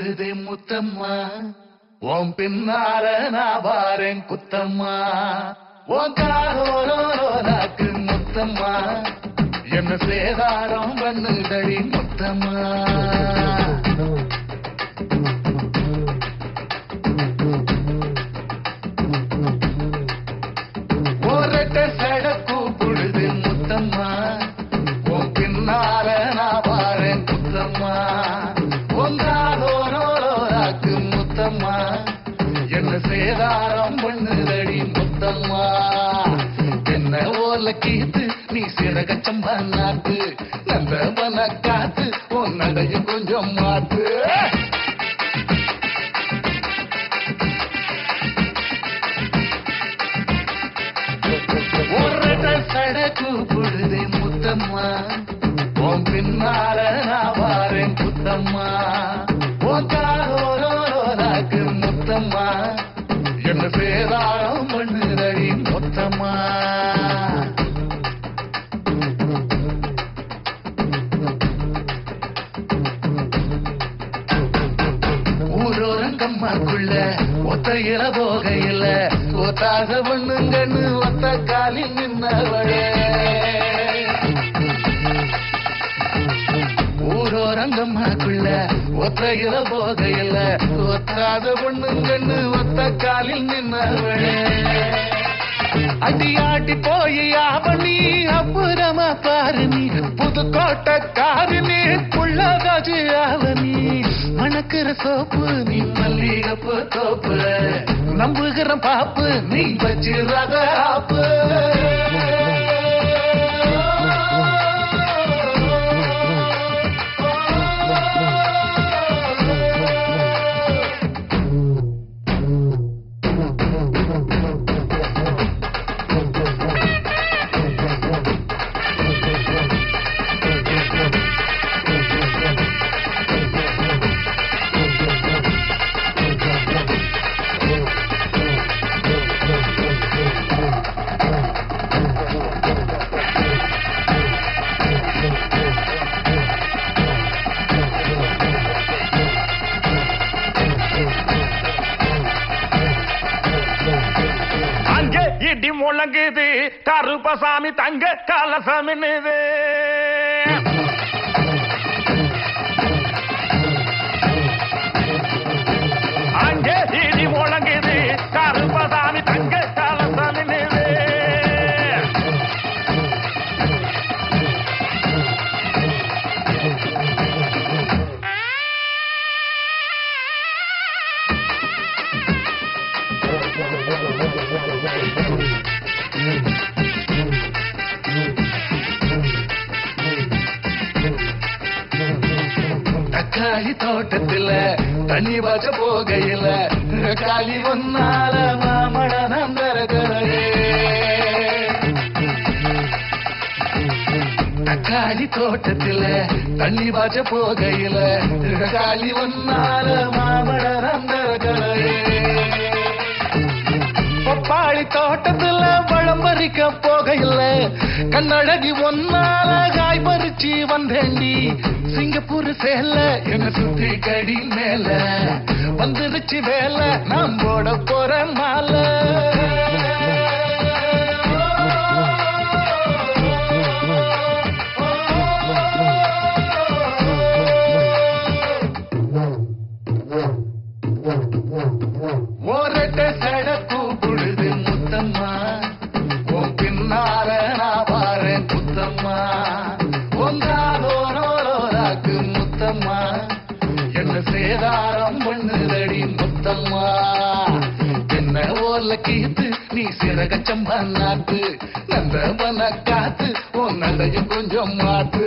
புடுதே முத்தம்மா உன் பின்னால நான் வாரேன் குத்தம்மா உன் காரோரோராக்கு முத்தம்மா என்ன சேதாரம் பண்ணுதடி முத்தம்மா ஒரட்ட சடக்கு புடுதே முத்தம்மா உன் பின்னால நான் வாரேன் குத்தம்மா உன் காரோரோராக்கு முத்தம்மா என்ன சேதாரம் பண்ணுதடி முத்தம்மா என்ன ஓல கீத்து நீ சிறகச்சம்பா நாட்டு நந்தவன காத்து உன் நடையும் கொஞ்சம் மாத்து ஒரு சடக்கு புடுதே முத்தம்மா உன் பின்னால நான் வாரேன் குத்தம்மா உன் காரோரோராக்கு முத்தம்மா என்ன சேதாரம் பண்ணுதடி முத்தம்மா ஊரோரங்கம்மாக்குள்ள ஒத்தையில போகையில ஒத்தாக பண்ணுங்கன்னு ஒத்த காலில் நின்னவளே ஊரோரங்கம்மாக்குள்ள ஒத்தையில போகையில ஒத்தாக பண்ணுங்கன்னு ஒத்த காலில் நின்னவளே அடியாட்டி போய் ஆவணி அப்புறமா பாரு நீ புதுக்கோட்டக்காரு நீ புள்ளதாச்சு ஆவணி மணக்கிற சோப்பு நீ மல்லிகப்பு தோப்பு நம்புகிற பாப்பு நீ வச்சிராத ஆப்பு இடி முழங்குது கருப்பசாமி தங்க கலசமின்னுது அங்கே இடி முழங்குது கருப்பசாமி தங்க கலசமின்னுது தக்காளி தோட்டத்துல தண்ணி பாய்ச்ச போகையில காளி ஒன்னால மாமட நந்தரகரே தக்காளி தோட்டத்துல தண்ணி பாய்ச்ச போகையில காளி ஒன்னால மாமட நந்தரகரே பப்பாளி தோட்டத்துல பழம் பறிக்க போகையில கண்ணழகி ஒன்னால காய் பறிச்சு வந்தேண்டி சிங்கப்பூர் சேல என்ன சுத்தி கடி மேல வந்துருச்சு வேலை நான் போட போற மாலை ஒரட்ட சடக்கு புடுது முத்தம்மா உன் பின்னால நான் வாரேன் குத்தம்மா ஒன்றாதோரோராக்கு முத்தம்மா என்ன சேதாரம் பண்ணுதடி முத்தம்மா என்ன ஓல கீத்து நீ சிறகச்சம்பா நாட்டு நந்தவன காத்து உன் நடையும் கொஞ்சம் மாத்து